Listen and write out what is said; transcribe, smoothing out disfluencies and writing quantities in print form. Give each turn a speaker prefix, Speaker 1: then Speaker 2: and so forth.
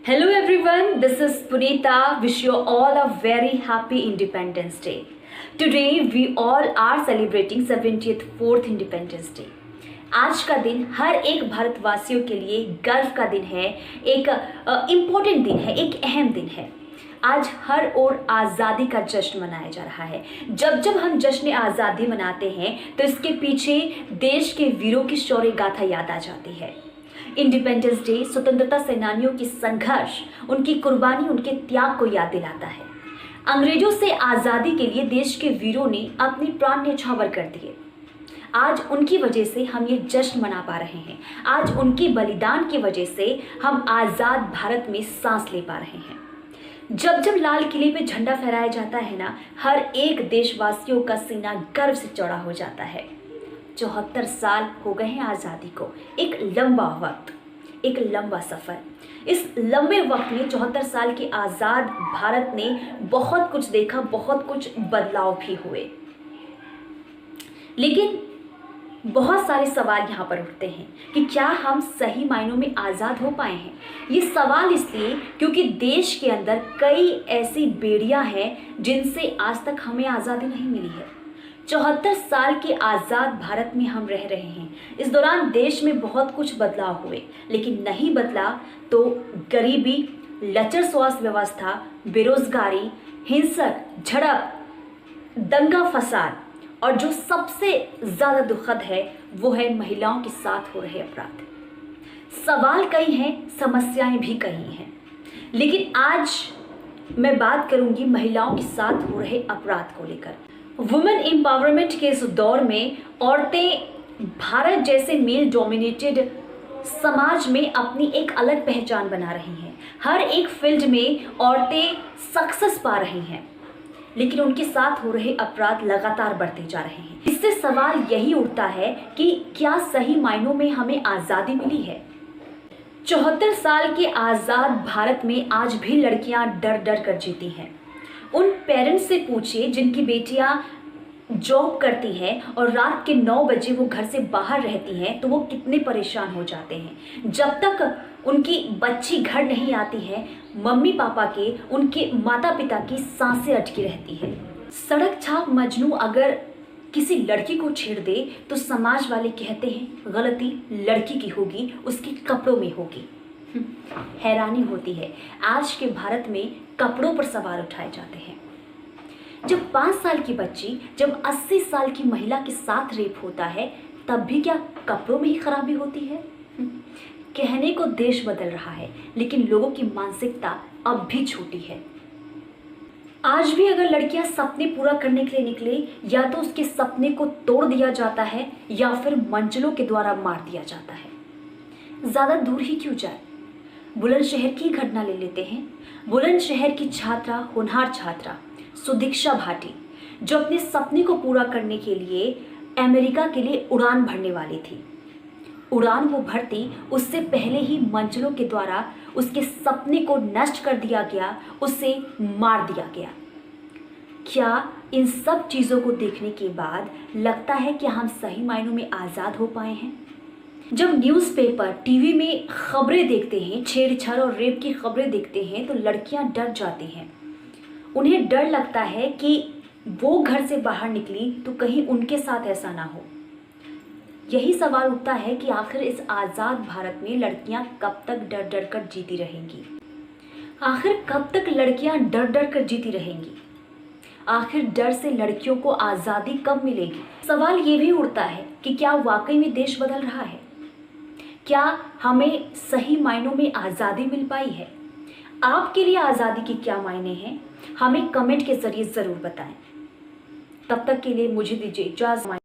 Speaker 1: Hello everyone, this is Punita. Wish you all a very happy Independence Day. Today we all are celebrating 70th 4th Independence Day. आज का दिन हर एक भारतवासियों के लिए गर्व का दिन है, एक इम्पोर्टेंट दिन है, एक अहम दिन है। आज हर ओर आज़ादी का जश्न मनाया जा रहा है। जब जब हम जश्न आज़ादी मनाते हैं तो इसके पीछे देश के वीरों की शौर्य गाथा याद आ जाती है। इंडिपेंडेंस डे स्वतंत्रता सेनानियों की संघर्ष, उनकी कुर्बानी, उनके त्याग को याद दिलाता है। अंग्रेजों से आज़ादी के लिए देश के वीरों ने अपने प्राण न्यौछावर कर दिए। आज उनकी वजह से हम ये जश्न मना पा रहे हैं। आज उनके बलिदान की वजह से हम आज़ाद भारत में सांस ले पा रहे हैं। जब जब लाल किले पे झंडा फहराया जाता है ना, हर एक देशवासियों का सीना गर्व से चौड़ा हो जाता है। 74 साल हो गए हैं आज़ादी को, एक लंबा वक्त, एक लंबा सफ़र। इस लंबे वक्त में 74 साल के आज़ाद भारत ने बहुत कुछ देखा, बहुत कुछ बदलाव भी हुए। लेकिन बहुत सारे सवाल यहाँ पर उठते हैं कि क्या हम सही मायनों में आज़ाद हो पाए हैं। ये सवाल इसलिए क्योंकि देश के अंदर कई ऐसी बेड़ियाँ हैं जिनसे आज तक हमें आज़ादी नहीं मिली है। 74 साल के आज़ाद भारत में हम रह रहे हैं। इस दौरान देश में बहुत कुछ बदलाव हुए, लेकिन नहीं बदला तो गरीबी, लचर स्वास्थ्य व्यवस्था, बेरोजगारी, हिंसक झड़प, दंगा फसाद और जो सबसे ज़्यादा दुखद है वो है महिलाओं के साथ हो रहे अपराध। सवाल कई हैं, समस्याएं भी कई हैं, लेकिन आज मैं बात करूंगी महिलाओं के साथ हो रहे अपराध को लेकर। वुमेन एम्पावरमेंट के इस दौर में औरतें भारत जैसे मेल डोमिनेटेड समाज में अपनी एक अलग पहचान बना रही हैं। हर एक फील्ड में औरतें सक्सेस पा रही हैं, लेकिन उनके साथ हो रहे अपराध लगातार बढ़ते जा रहे हैं। इससे सवाल यही उठता है कि क्या सही मायनों में हमें आज़ादी मिली है। 74 साल के आज़ाद भारत में आज भी लड़कियां डर डर कर जीती हैं। उन पेरेंट्स से पूछिए जिनकी बेटियां जॉब करती हैं और रात के 9 बजे वो घर से बाहर रहती हैं, तो वो कितने परेशान हो जाते हैं। जब तक उनकी बच्ची घर नहीं आती है, मम्मी पापा के, उनके माता पिता की सांसें अटकी रहती है। सड़क छाप मजनू अगर किसी लड़की को छेड़ दे तो समाज वाले कहते हैं गलती लड़की की होगी, उसके कपड़ों में होगी। हैरानी होती है, आज के भारत में कपड़ों पर सवाल उठाए जाते हैं। जब 5 साल की बच्ची, जब 80 साल की महिला के साथ रेप होता है, तब भी क्या कपड़ों में ही खराबी होती है। कहने को देश बदल रहा है, लेकिन लोगों की मानसिकता अब भी छोटी है। आज भी अगर लड़कियां सपने पूरा करने के लिए निकले, या तो उसके सपने को तोड़ दिया जाता है या फिर मंचलों के द्वारा मार दिया जाता है। ज़्यादा दूर ही क्यों जाए, बुलंदशहर की घटना ले लेते हैं। बुलंदशहर की छात्रा, होनहार छात्रा सुदीक्षा भाटी, जो अपने सपने को पूरा करने के लिए अमेरिका के लिए उड़ान भरने वाली थी। उड़ान वो भरती उससे पहले ही मंचलों के द्वारा उसके सपने को नष्ट कर दिया गया, उसे मार दिया गया। क्या इन सब चीज़ों को देखने के बाद लगता है कि हम सही मायनों में आज़ाद हो पाए हैं। जब न्यूज़पेपर, टीवी में खबरें देखते हैं, छेड़छाड़ और रेप की खबरें देखते हैं, तो लड़कियां डर जाती हैं। उन्हें डर लगता है कि वो घर से बाहर निकली तो कहीं उनके साथ ऐसा ना हो। यही सवाल उठता है कि आखिर इस आज़ाद भारत में लड़कियां कब तक डर डर कर जीती रहेंगी। आखिर कब तक लड़कियां डर डर कर जीती रहेंगी। आखिर डर से लड़कियों को आज़ादी कब मिलेगी। सवाल ये भी उठता है कि क्या वाकई में देश बदल रहा है। क्या हमें सही मायनों में आज़ादी मिल पाई है। आपके लिए आज़ादी के क्या मायने हैं, हमें कमेंट के जरिए ज़रूर बताएं। तब तक के लिए मुझे दीजिए इजाज़त।